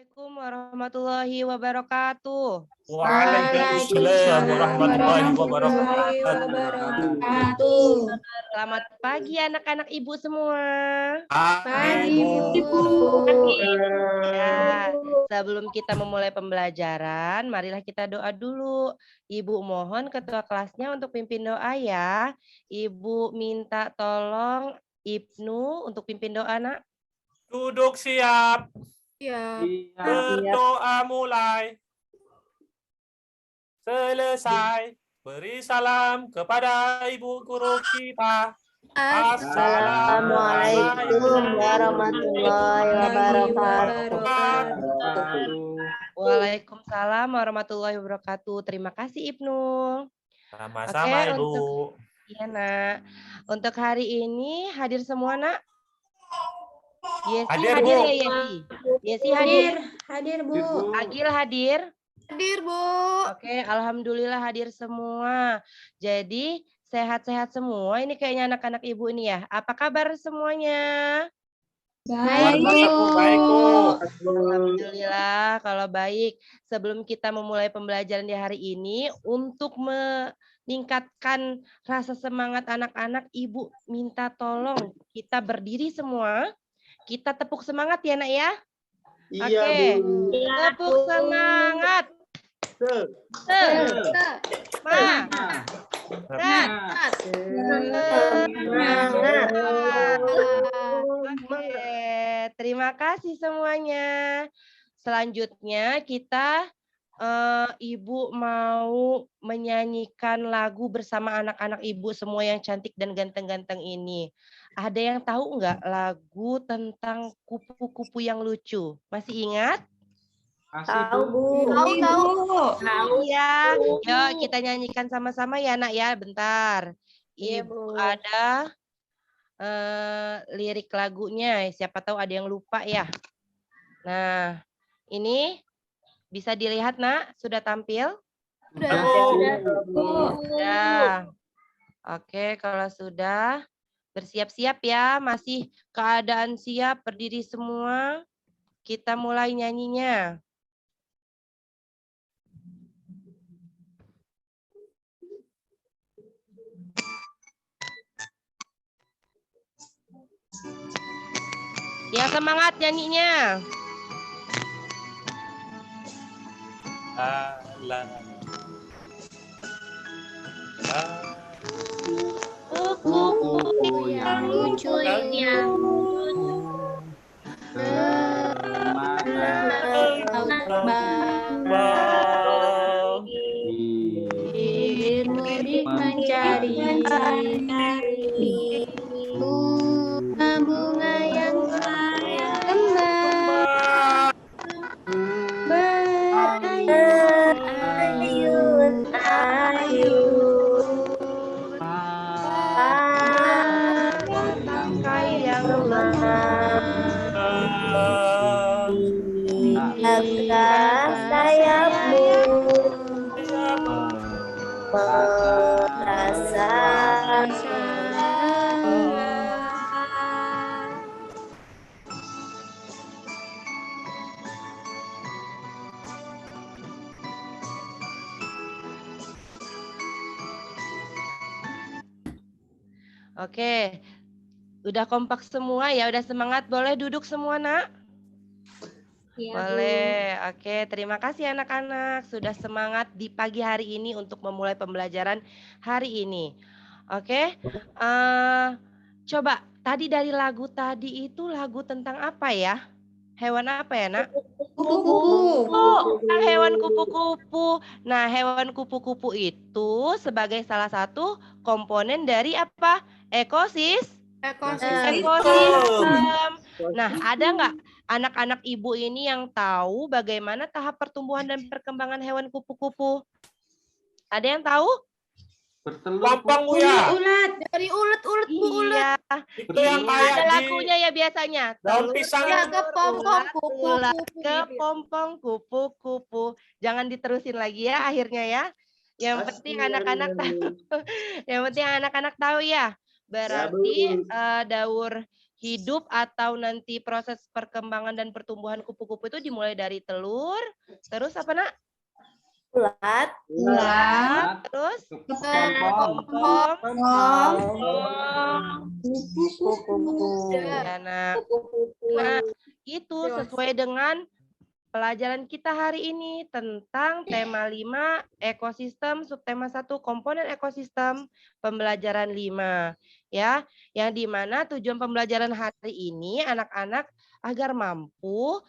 Assalamualaikum warahmatullahi wabarakatuh. Waalaikumsalam warahmatullahi wabarakatuh. Selamat pagi anak-anak ibu semua. Pagi, Bu. Ya, sebelum kita memulai pembelajaran, marilah kita doa dulu. Ibu mohon ketua kelasnya untuk pimpin doa ya. Ibu minta tolong Ibnu untuk pimpin doa, Nak. Duduk siap. Siap. Berdoa mulai. Selesai. Beri salam kepada Ibu Guru kita. Assalamualaikum warahmatullahi wabarakatuh. Waalaikumsalam warahmatullahi wabarakatuh. Terima kasih Ibnu. Sama-sama, Ibu. Iya, Nak. Untuk hari ini hadir semua, Nak? Yesi Hadir, hadir Bu. ya, Yesi? Yesi hadir? Hadir, Bu. Agil hadir? Hadir, Bu. Oke, alhamdulillah hadir semua. Jadi sehat-sehat semua. Ini kayaknya anak-anak ibu ini ya. Apa kabar semuanya? Baik, Baik, Bu. Alhamdulillah kalau baik. Sebelum kita memulai pembelajaran di hari ini, untuk meningkatkan rasa semangat anak-anak, Ibu minta tolong kita berdiri semua. Kita tepuk semangat ya, Nak ya? Iya, Oke. Bu. Tepuk semangat. Oke, terima kasih semuanya. Selanjutnya kita Ibu mau menyanyikan lagu bersama anak-anak Ibu semua yang cantik dan ganteng-ganteng ini. Ada yang tahu nggak lagu tentang kupu-kupu yang lucu? Masih ingat? Tahu, Bu. Tahu ya. Yuk kita nyanyikan sama-sama ya, Nak ya. Bentar. Iya, Ibu Bu. ada lirik lagunya. Siapa tahu ada yang lupa ya. Nah, ini bisa dilihat, Nak. Sudah tampil? Sudah. Oke, kalau sudah bersiap-siap ya. Masih keadaan siap, berdiri semua. Kita mulai nyanyinya. Yang semangat nyanyinya. Kupu-kupu yang lucu yang mudik mencari bunga yang kembang berayun-ayun Bangkai yang Angkat sayapmu merasa Oke, udah kompak semua ya, udah semangat. Boleh duduk semua, Nak? Boleh. Oke, terima kasih anak-anak sudah semangat di pagi hari ini untuk memulai pembelajaran hari ini. Oke, coba tadi dari lagu tadi itu lagu tentang apa ya? Hewan apa ya, Nak? kupu-kupu. Tentang hewan kupu-kupu. Nah, hewan kupu-kupu itu sebagai salah satu komponen dari apa? Ekosistem. Nah, ada nggak anak-anak ibu ini yang tahu bagaimana tahap pertumbuhan dan perkembangan hewan kupu-kupu? Ada yang tahu? Gampang, Bu ya. Dari ulet-ulet, Bu. Iya. Itu yang kayak Ada di lagunya ya biasanya. daun pisang. Ya, kepompong Kepompong kupu-kupu. Jangan diterusin lagi ya akhirnya ya. Yang penting anak-anak tahu. Yang penting anak-anak tahu ya. Berarti daur hidup atau nanti proses perkembangan dan pertumbuhan kupu-kupu itu dimulai dari telur, terus apa nak? Ulat. Ulat, terus Kepompong. kepompong, Kupu-kupu. ya nak. Nah, itu sesuai dengan pelajaran kita hari ini tentang tema 5 ekosistem, subtema 1 komponen ekosistem, pembelajaran 5. Ya, yang dimana tujuan pembelajaran hari ini anak-anak agar mampu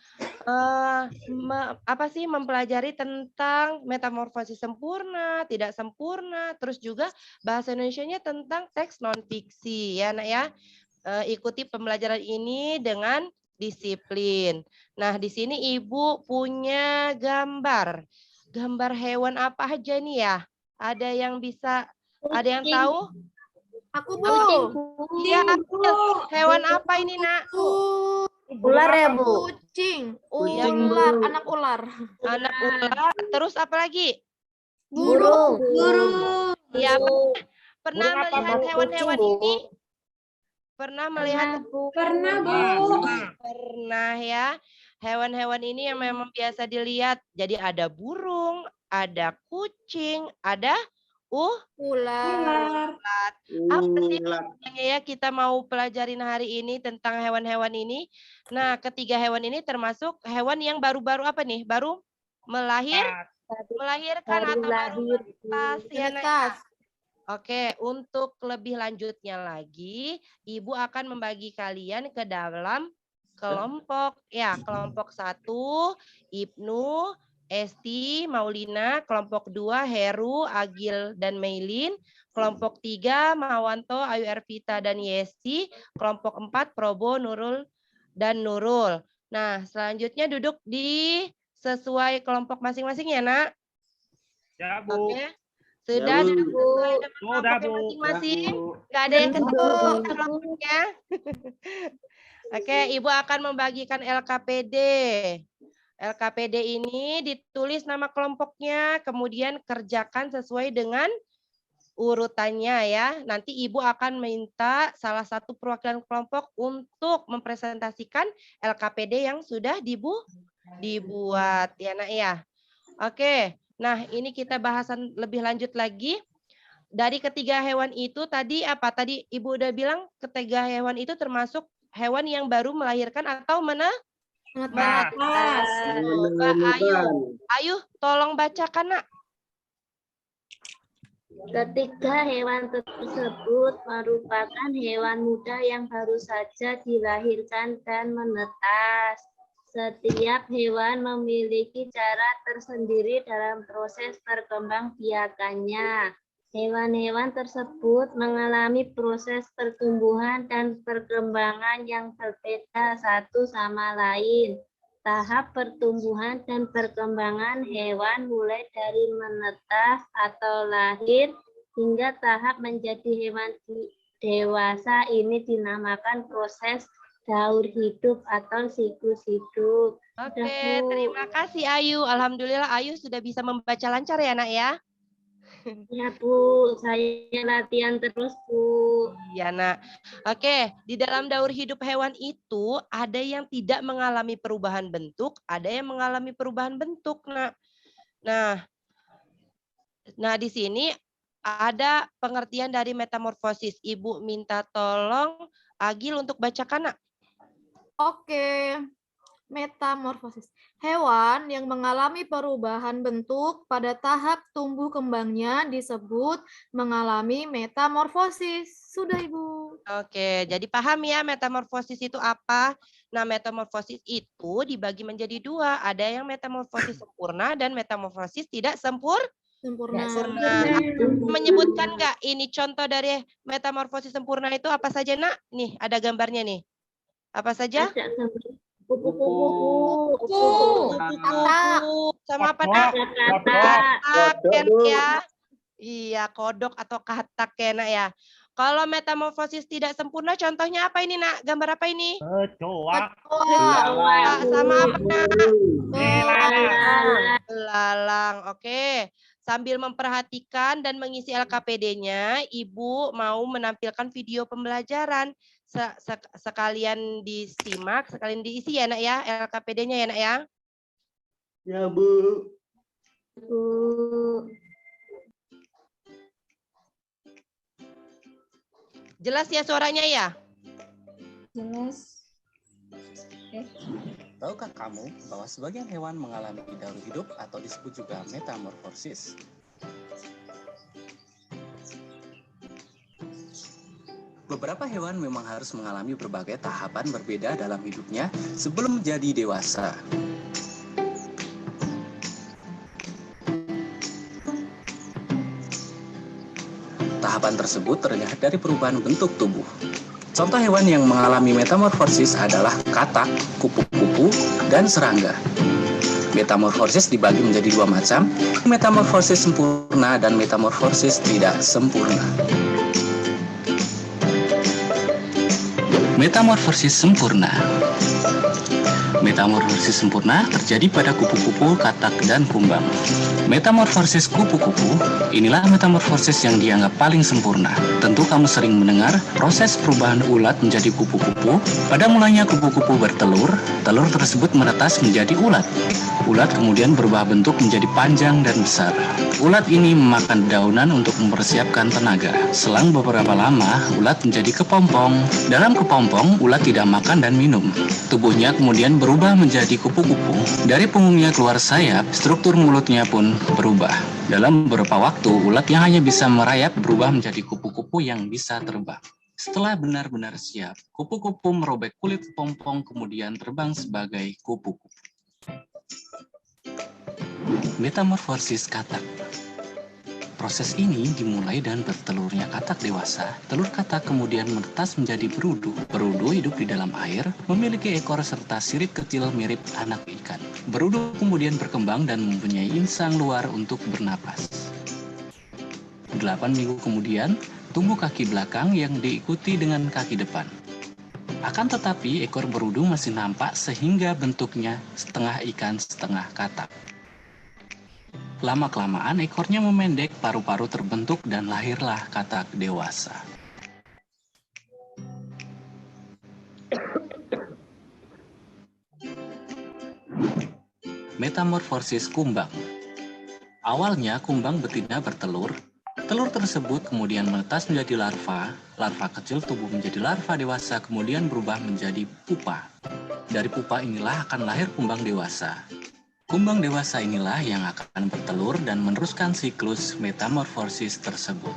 mempelajari tentang metamorfosis sempurna, tidak sempurna, terus juga bahasa Indonesianya tentang teks non fiksi ya nak ya. Ikuti pembelajaran ini dengan disiplin. Nah, di sini Ibu punya gambar. Gambar hewan apa aja nih ya? Ada yang tahu? Aku Bu. Iya, hewan apa ini, Nak? Ular ya, Bu? Kucing. Kucing, Ular, anak ular. Anak ular. Terus apa lagi? Burung. Iya, pernah Burung apa, melihat Bu? hewan-hewan Kucing, Bu. ini? Pernah melihat? Pernah, Pernah ya. Hewan-hewan ini yang memang biasa dilihat. Jadi ada burung, ada kucing, ada Ular. apa sih sebenarnya ya kita mau pelajarin hari ini tentang hewan-hewan ini. Nah, ketiga hewan ini termasuk hewan yang baru-baru apa nih? Baru melahirkan atau baru menetas ya, Nak? Menetas. Oke, untuk lebih lanjutnya lagi, Ibu akan membagi kalian ke dalam kelompok. Ya, kelompok 1, Ibnu, Esti, Maulina, kelompok 2, Heru, Agil, dan Meilin, kelompok 3, Mawanto, Ayu Ervita, dan Yesti, kelompok 4, Probo, Nurul, dan Nurul. Nah, selanjutnya duduk di sesuai kelompok masing-masing ya, Nak? Ya, Bu. Oke. Sudah duduk sesuai dengan Sudah, kelompoknya Bu. masing-masing. Nggak ada yang ketemu kelompoknya. Oke, Ibu akan membagikan LKPD. LKPD ini ditulis nama kelompoknya, kemudian kerjakan sesuai dengan urutannya ya. Nanti Ibu akan minta salah satu perwakilan kelompok untuk mempresentasikan LKPD yang sudah dibuat ya Nak ya. Oke, nah ini kita bahasan lebih lanjut lagi. Dari ketiga hewan itu tadi apa? Tadi Ibu udah bilang ketiga hewan itu termasuk hewan yang baru melahirkan atau menetas. Mbak Ayu, tolong bacakan Nak. Ketiga hewan tersebut merupakan hewan muda yang baru saja dilahirkan dan menetas. Setiap hewan memiliki cara tersendiri dalam proses perkembangbiakannya. Hewan-hewan tersebut mengalami proses pertumbuhan dan perkembangan yang berbeda satu sama lain. Tahap pertumbuhan dan perkembangan hewan mulai dari menetas atau lahir hingga tahap menjadi hewan dewasa ini dinamakan proses daur hidup atau siklus hidup. Oke, terima kasih Ayu. Alhamdulillah Ayu sudah bisa membaca lancar ya Nak ya. Ya Bu, saya latihan terus Bu. Iya Nak. Oke, di dalam daur hidup hewan itu ada yang tidak mengalami perubahan bentuk, ada yang mengalami perubahan bentuk Nak. Nah di sini ada pengertian dari metamorfosis. Ibu minta tolong Agil untuk bacakan Nak. Oke. Metamorfosis. Hewan yang mengalami perubahan bentuk pada tahap tumbuh kembangnya disebut mengalami metamorfosis. Sudah, Ibu. Oke, jadi paham ya metamorfosis itu apa? Nah, metamorfosis itu dibagi menjadi dua. Ada yang metamorfosis sempurna dan metamorfosis tidak sempurna. Menyebutkan nggak ini contoh dari metamorfosis sempurna itu apa saja, Nak? Nih, ada gambarnya nih. Apa saja? Kupu-kupu. Sama apa, Nak? Katak ya. Iya, kodok atau katak ya, Nak ya. Kalau metamorfosis tidak sempurna, contohnya apa ini, Nak? Gambar apa ini? Kecoa. Sama apa, Nak? Belalang. Belalang. Oke. Sambil memperhatikan dan mengisi LKPD-nya, Ibu mau menampilkan video pembelajaran. Sekalian disimak, sekalian diisi ya, Nak ya, LKPD-nya ya, Nak ya. Ya, Bu. Bu. Jelas ya suaranya ya? Jelas. Tahukah kamu bahwa sebagian hewan mengalami daur hidup atau disebut juga metamorfosis? Beberapa hewan memang harus mengalami berbagai tahapan berbeda dalam hidupnya sebelum menjadi dewasa. Tahapan tersebut terlihat dari perubahan bentuk tubuh. Contoh hewan yang mengalami metamorfosis adalah katak, kupu-kupu, dan serangga. Metamorfosis dibagi menjadi dua macam, metamorfosis sempurna dan metamorfosis tidak sempurna. Metamorfosis sempurna. Metamorfosis sempurna terjadi pada kupu-kupu, katak, dan kumbang. Metamorfosis kupu-kupu, inilah metamorfosis yang dianggap paling sempurna. Tentu kamu sering mendengar proses perubahan ulat menjadi kupu-kupu. Pada mulanya kupu-kupu bertelur, telur tersebut menetas menjadi ulat. Ulat kemudian berubah bentuk menjadi panjang dan besar. Ulat ini memakan dedaunan untuk mempersiapkan tenaga. Selang beberapa lama, ulat menjadi kepompong. Dalam kepompong, ulat tidak makan dan minum. Tubuhnya kemudian berubah menjadi kupu-kupu. Dari punggungnya keluar sayap, struktur mulutnya pun berubah. Dalam beberapa waktu, ulat yang hanya bisa merayap berubah menjadi kupu-kupu yang bisa terbang. Setelah benar-benar siap, kupu-kupu merobek kulit kepompong kemudian terbang sebagai kupu-kupu. Metamorfosis katak. Proses ini dimulai dengan bertelurnya katak dewasa. Telur katak kemudian menetas menjadi berudu. Berudu hidup di dalam air, memiliki ekor serta sirip kecil mirip anak ikan. Berudu kemudian berkembang dan mempunyai insang luar untuk bernapas. 8 minggu kemudian, tumbuh kaki belakang yang diikuti dengan kaki depan. Akan tetapi, ekor berudu masih nampak sehingga bentuknya setengah ikan, setengah katak. Lama-kelamaan ekornya memendek, paru-paru terbentuk, dan lahirlah katak dewasa. Metamorfosis kumbang. Awalnya kumbang betina bertelur. Telur tersebut kemudian menetas menjadi larva. Larva kecil tumbuh menjadi larva dewasa, kemudian berubah menjadi pupa. Dari pupa inilah akan lahir kumbang dewasa. Kumbang dewasa inilah yang akan bertelur dan meneruskan siklus metamorfosis tersebut.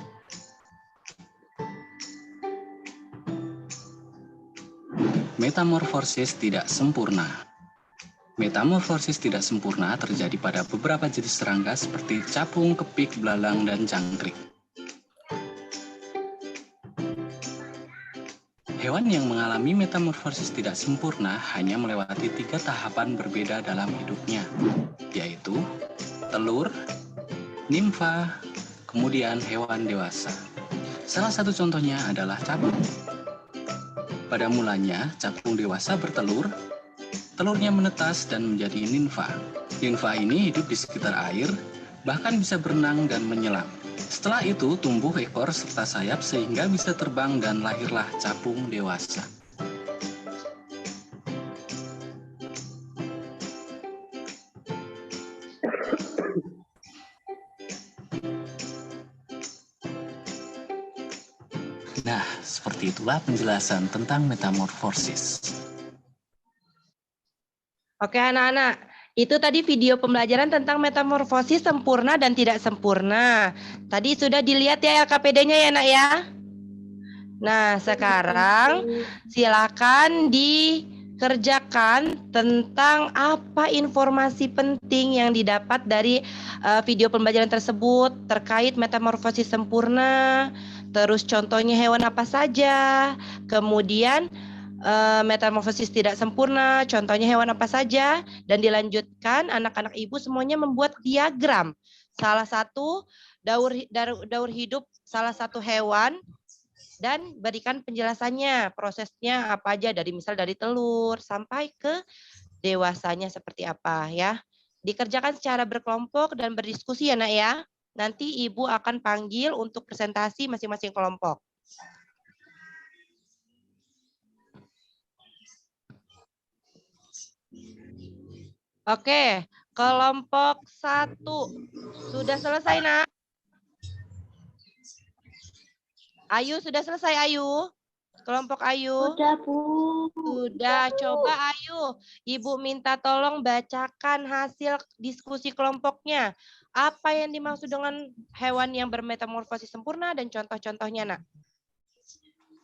Metamorfosis tidak sempurna. Metamorfosis tidak sempurna terjadi pada beberapa jenis serangga seperti capung, kepik, belalang, dan jangkrik. Hewan yang mengalami metamorfosis tidak sempurna hanya melewati 3 tahapan berbeda dalam hidupnya, yaitu telur, nimfa, kemudian hewan dewasa. Salah satu contohnya adalah capung. Pada mulanya, capung dewasa bertelur, telurnya menetas dan menjadi nimfa. Nimfa ini hidup di sekitar air, bahkan bisa berenang dan menyelam. Setelah itu tumbuh ekor serta sayap sehingga bisa terbang dan lahirlah capung dewasa. Nah, seperti itulah penjelasan tentang metamorfosis. Oke anak-anak, itu tadi video pembelajaran tentang metamorfosis sempurna dan tidak sempurna. Tadi sudah dilihat ya LKPD-nya ya nak ya. Nah sekarang silakan dikerjakan tentang apa informasi penting yang didapat dari video pembelajaran tersebut terkait metamorfosis sempurna. Terus contohnya hewan apa saja, kemudian metamorfosis tidak sempurna, contohnya hewan apa saja, dan dilanjutkan anak-anak ibu semuanya membuat diagram salah satu daur hidup salah satu hewan dan berikan penjelasannya, prosesnya apa aja dari telur sampai ke dewasanya seperti apa ya. Dikerjakan secara berkelompok dan berdiskusi ya nak ya. Nanti Ibu akan panggil untuk presentasi masing-masing kelompok. Oke, kelompok 1 sudah selesai, Nak? Ayu sudah selesai, Ayu? Kelompok Ayu? Udah, Bu. Sudah, coba Ayu. Ibu minta tolong bacakan hasil diskusi kelompoknya. Apa yang dimaksud dengan hewan yang bermetamorfosis sempurna dan contoh-contohnya, Nak?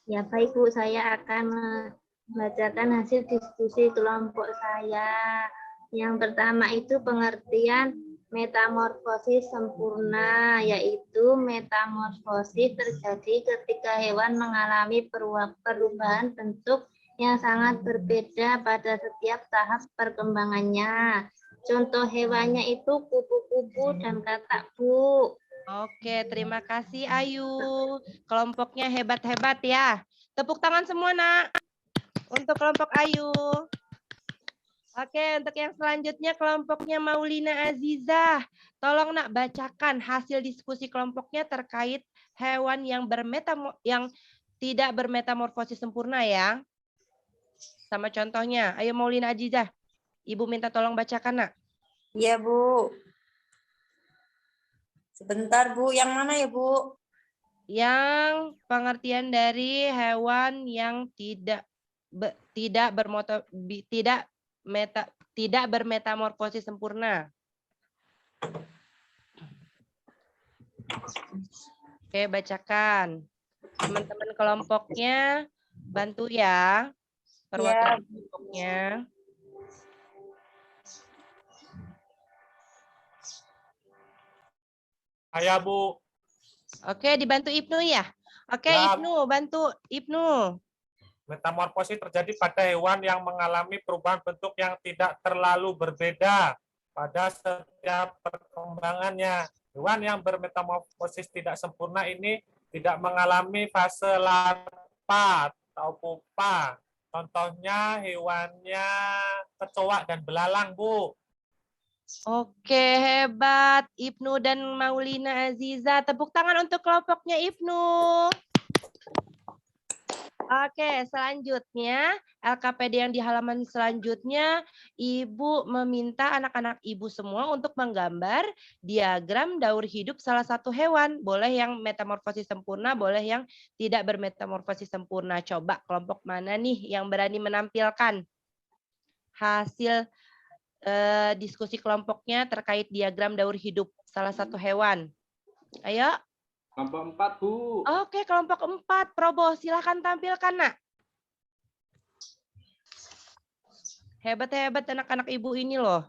Ya, baik, Bu. Saya akan membacakan hasil diskusi kelompok saya. Yang pertama itu pengertian metamorfosis sempurna, yaitu metamorfosis terjadi ketika hewan mengalami perubahan bentuk yang sangat berbeda pada setiap tahap perkembangannya. Contoh hewannya itu kupu-kupu dan katak, Bu. Oke, terima kasih Ayu. Kelompoknya hebat-hebat ya. Tepuk tangan semua, Nak. Untuk kelompok Ayu. Oke, untuk yang selanjutnya kelompoknya Maulina Azizah. Tolong Nak bacakan hasil diskusi kelompoknya terkait hewan yang tidak bermetamorfosis sempurna ya. Sama contohnya. Ayo Maulina Azizah. Ibu minta tolong bacakan, Nak. Iya, Bu. Sebentar, Bu. Yang mana ya, Bu? Yang pengertian dari hewan yang tidak bermetamorfosis sempurna. Oke, bacakan. Teman-teman kelompoknya bantu ya. Perwakilan kelompoknya. Saya, Bu. Oke, dibantu Ibnu ya. Oke, Ya. Ibnu, bantu Ibnu. Metamorfosis terjadi pada hewan yang mengalami perubahan bentuk yang tidak terlalu berbeda pada setiap perkembangannya. Hewan yang bermetamorfosis tidak sempurna ini tidak mengalami fase larva atau pupa. Contohnya hewannya kecoa dan belalang, Bu. Oke, hebat Ibnu dan Maulina Aziza. Tepuk tangan untuk kelompoknya Ibnu. Oke, selanjutnya LKPD yang di halaman selanjutnya, Ibu meminta anak-anak Ibu semua untuk menggambar diagram daur hidup salah satu hewan. Boleh yang metamorfosis sempurna, boleh yang tidak bermetamorfosis sempurna. Coba kelompok mana nih yang berani menampilkan hasil diskusi kelompoknya terkait diagram daur hidup salah satu hewan. Ayo. Kelompok 4, Bu. Oke, kelompok 4. Probo, silahkan tampilkan, Nak. Hebat-hebat anak-anak Ibu ini loh.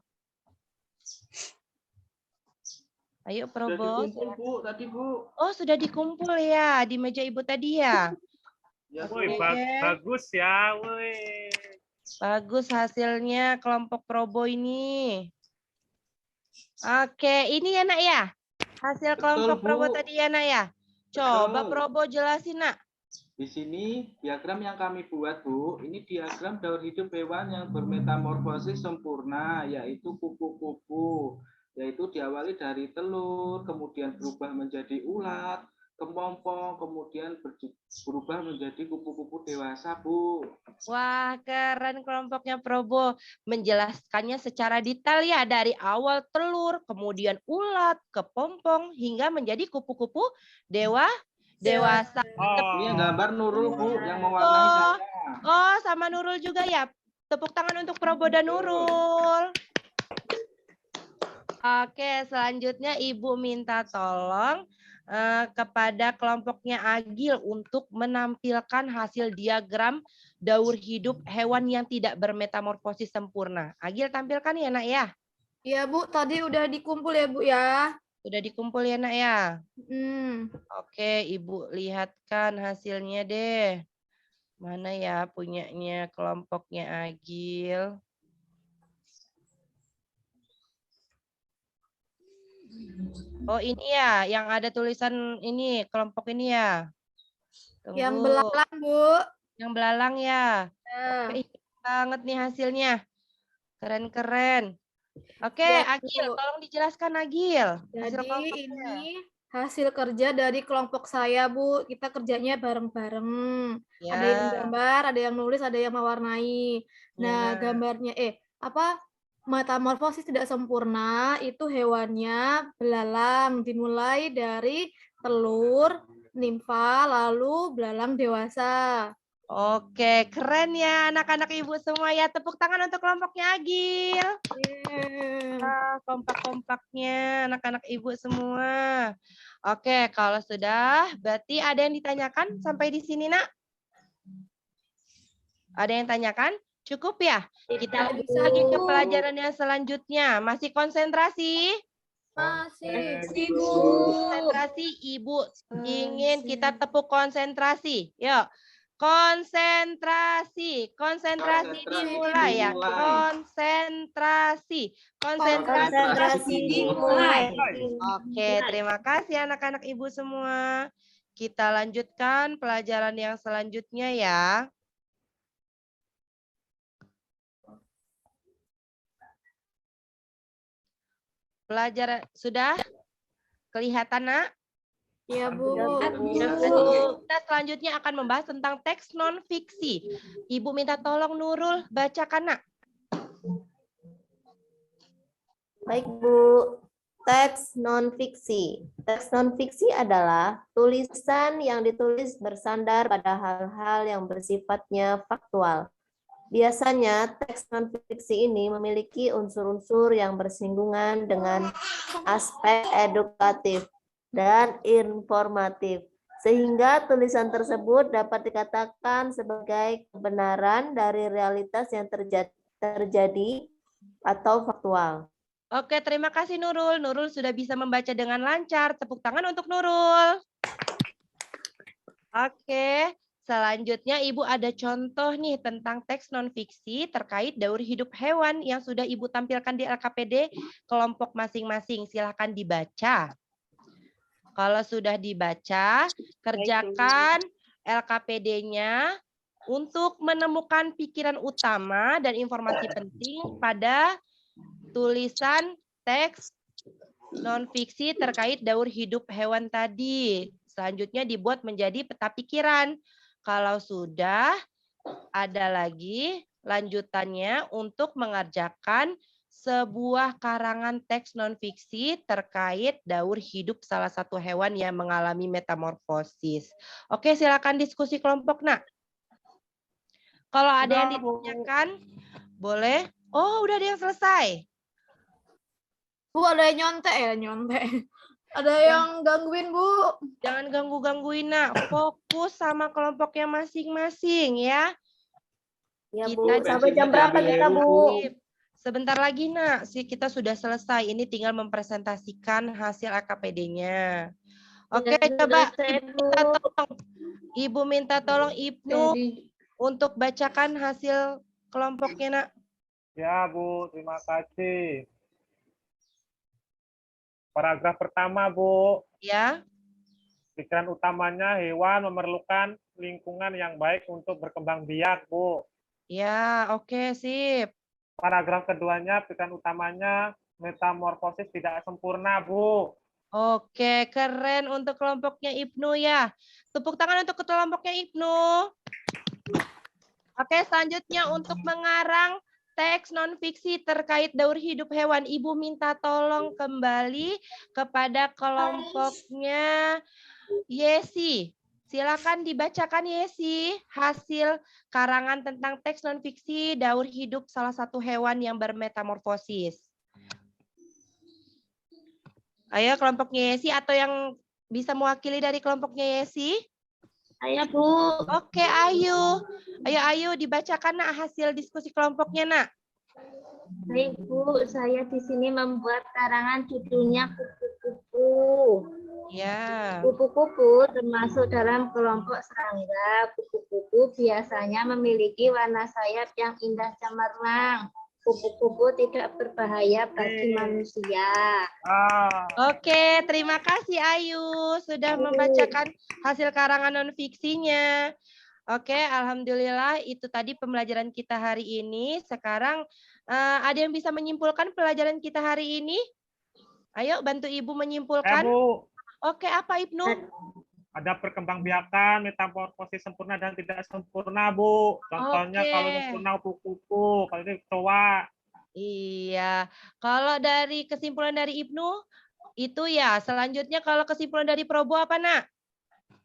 Ayo, Probo. Sudah dikumpul, Bu, tadi, Bu. Oh, sudah dikumpul ya di meja Ibu tadi ya? Ya, Bu. Woi, bagus ya, woi. Bagus hasilnya kelompok Probo ini. Oke, ini ya, Nak ya? Hasil kelompok Betul, Bu. Probo tadi ya, Nak ya? Coba Betul. Probo jelasin, Nak. Di sini diagram yang kami buat, Bu, ini diagram daur hidup hewan yang bermetamorfosis sempurna, yaitu kupu-kupu. Yaitu diawali dari telur, kemudian berubah menjadi ulat, kepompong, kemudian berubah menjadi kupu-kupu dewasa, Bu. Wah, keren kelompoknya Probo. Menjelaskannya secara detail ya, dari awal telur, kemudian ulat, kepompong, hingga menjadi kupu-kupu dewasa. Ini yang gambar Nurul, Bu, yang mewarnai saya. Oh, sama Nurul juga ya. Tepuk tangan untuk Probo dan Nurul. Oke, selanjutnya Ibu minta tolong kepada kelompoknya Agil untuk menampilkan hasil diagram daur hidup hewan yang tidak bermetamorfosis sempurna. Agil tampilkan ya, Nak ya? Iya, Bu. Tadi udah dikumpul ya, Bu ya. Sudah dikumpul ya, Nak ya? Oke, Ibu lihatkan hasilnya deh. Mana ya punyanya kelompoknya Agil? Oh, ini ya, yang ada tulisan ini, kelompok ini ya. Tunggu. Yang belalang, Bu. Yang belalang ya. Nah. Oke, banget nih hasilnya. Keren-keren. Oke, Ya, Agil, Bu. tolong dijelaskan Agil. Hasil Jadi kelompoknya. ini hasil kerja dari kelompok saya, Bu. Kita kerjanya bareng-bareng. Ada yang Ya. gambar, ada yang nulis, ada yang mewarnai. Nah, Ya. gambarnya metamorfosis tidak sempurna itu hewannya belalang, dimulai dari telur, nimfa, lalu belalang dewasa. Oke, keren ya anak-anak ibu semua ya. Tepuk tangan untuk kelompoknya Agil. Kompak-kompaknya anak-anak ibu semua. Oke, kalau sudah, berarti ada yang ditanyakan sampai di sini, Nak? Ada yang tanyakan? Cukup ya? Kita lanjut lagi ke pelajaran yang selanjutnya. Masih konsentrasi? Masih, Bu. Konsentrasi, Ibu ingin kita tepuk konsentrasi. Yuk. Konsentrasi dimulai ya. Konsentrasi dimulai. Oke, terima kasih anak-anak ibu semua. Kita lanjutkan pelajaran yang selanjutnya ya. Pelajaran sudah kelihatan, Nak? Ya, Bu. Kita selanjutnya akan membahas tentang teks non-fiksi. Ibu minta tolong Nurul bacakan, Nak. Baik, Bu. Teks non-fiksi. Teks non-fiksi adalah tulisan yang ditulis bersandar pada hal-hal yang bersifatnya faktual. Biasanya teks non-fiksi ini memiliki unsur-unsur yang bersinggungan dengan aspek edukatif dan informatif, sehingga tulisan tersebut dapat dikatakan sebagai kebenaran dari realitas yang terjadi atau faktual. Oke, terima kasih Nurul. Nurul sudah bisa membaca dengan lancar. Tepuk tangan untuk Nurul. Oke, selanjutnya Ibu ada contoh nih tentang teks non-fiksi terkait daur hidup hewan yang sudah Ibu tampilkan di LKPD kelompok masing-masing. Silahkan dibaca. Kalau sudah dibaca, kerjakan LKPD-nya untuk menemukan pikiran utama dan informasi penting pada tulisan teks non-fiksi terkait daur hidup hewan tadi. Selanjutnya dibuat menjadi peta pikiran. Kalau sudah, ada lagi lanjutannya untuk mengerjakan sebuah karangan teks non-fiksi terkait daur hidup salah satu hewan yang mengalami metamorfosis. Oke, silakan diskusi kelompok, Nak. Kalau ada yang ditanyakan, boleh. Oh, udah ada yang selesai. Bu, ada yang nyontek. Ada yang gangguin, Bu. Jangan ganggu-gangguin, Nak. Fokus sama kelompoknya masing-masing ya. Ya, Bu. Kita Sampai jam berapa kita, Bu? Sebentar lagi, Nak. Kita sudah selesai. Ini tinggal mempresentasikan hasil AKPD-nya. Oke, coba Ibu minta tolong Ibnu untuk bacakan hasil kelompoknya, Nak. Ya, Bu. Terima kasih. Paragraf pertama, Bu. Ya. Pikiran utamanya hewan memerlukan lingkungan yang baik untuk berkembang biak, Bu. Ya, oke, sip. Paragraf keduanya, pikiran utamanya metamorfosis tidak sempurna, Bu. Oke, keren untuk kelompoknya Ibnu ya. Tepuk tangan untuk kelompoknya Ibnu. Oke, selanjutnya untuk mengarang teks non-fiksi terkait daur hidup hewan. Ibu minta tolong kembali kepada kelompoknya Yesi. Silakan dibacakan Yesi hasil karangan tentang teks non-fiksi daur hidup salah satu hewan yang bermetamorfosis. Ayo kelompoknya Yesi atau yang bisa mewakili dari kelompoknya Yesi? Saya, Bu. Oke, Ayu dibacakan, Nak, hasil diskusi kelompoknya, Nak. Baik, Bu. Saya di sini membuat karangan judulnya kupu-kupu. Ya. Kupu-kupu termasuk dalam kelompok serangga. Kupu-kupu biasanya memiliki warna sayap yang indah cemerlang. Kupu-kupu tidak berbahaya bagi manusia. Oke, terima kasih Ayu sudah membacakan hasil karangan non-fiksinya. Oke, alhamdulillah itu tadi pembelajaran kita hari ini. Sekarang ada yang bisa menyimpulkan pelajaran kita hari ini? Ayo bantu Ibu Ya, menyimpulkan. Bu. Oke, apa Ibnu? Ada perkembangbiakan, metamorfosis sempurna dan tidak sempurna, Bu. Contohnya Oke. kalau sempurna kupu-kupu, kalau ini kecoa. Iya. Kalau dari kesimpulan dari Ibnu, itu ya. Selanjutnya kalau kesimpulan dari Probo apa, Nak?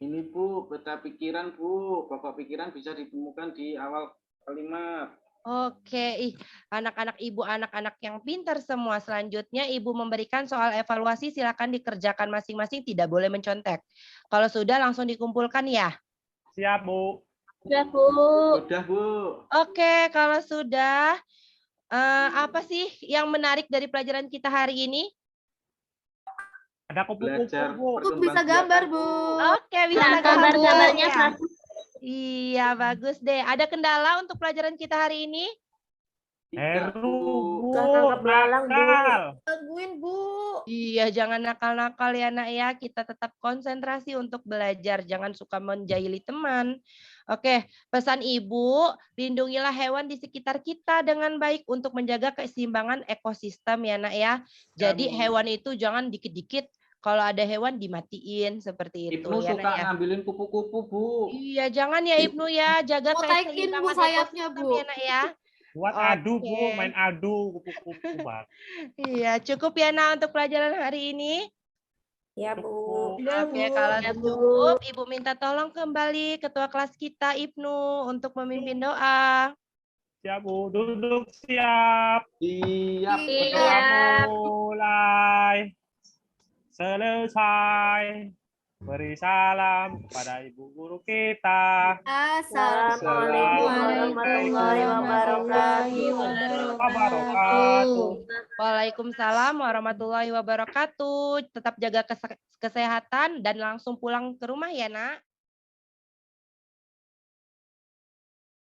Ini Bu, peta pikiran Bu, pokok pikiran bisa ditemukan di awal kalimat. Oke, ih, anak-anak Ibu, anak-anak yang pintar semua. Selanjutnya Ibu memberikan soal evaluasi, silakan dikerjakan masing-masing, tidak boleh mencontek. Kalau sudah langsung dikumpulkan ya. Siap, Bu. Sudah, Bu. Udah Bu. Oke, kalau sudah, apa sih yang menarik dari pelajaran kita hari ini? Ada kupu-kupu, Belajar Bu. Bisa gambar, Bu. Oke, bisa Nah, gambar gambar-gambarnya ya. bagus. Iya, bagus deh. Ada kendala untuk pelajaran kita hari ini? Tidak, Heru, Bu. Jangan tangkap belalang, Bu. Nakal. Gangguin, Bu. Iya, jangan nakal-nakal ya, Nak ya. Kita tetap konsentrasi untuk belajar, jangan suka menjahili teman. Oke, pesan Ibu, lindungilah hewan di sekitar kita dengan baik untuk menjaga keseimbangan ekosistem ya, Nak ya. Jadi Bu. hewan itu jangan dikit-dikit, kalau ada hewan dimatiin seperti itu Ibnu ya, suka Nak ya. ngambilin kupu-kupu Bu. Iya, jangan ya Ibnu ya, jaga Kotekin, Bu, keseimbangan sayapnya, ekosistem Bu. ya, Nak ya. Buat adu, Bu. Oke. Main adu kupu-kupu, Bang. Iya, cukup ya, Nak, untuk pelajaran hari ini. Ya, Bu. Udah, Oke, Bu. kalau Ya, Bu. cukup, Ibu minta tolong kembali ketua kelas kita, Ibnu, untuk memimpin doa. Siap, Bu. Duduk siap. Siap. Berdoa mulai. Selesai. Beri salam kepada Ibu Guru kita. Assalamualaikum warahmatullahi wabarakatuh. Waalaikumsalam warahmatullahi wabarakatuh. Tetap jaga kesehatan dan langsung pulang ke rumah ya, Nak.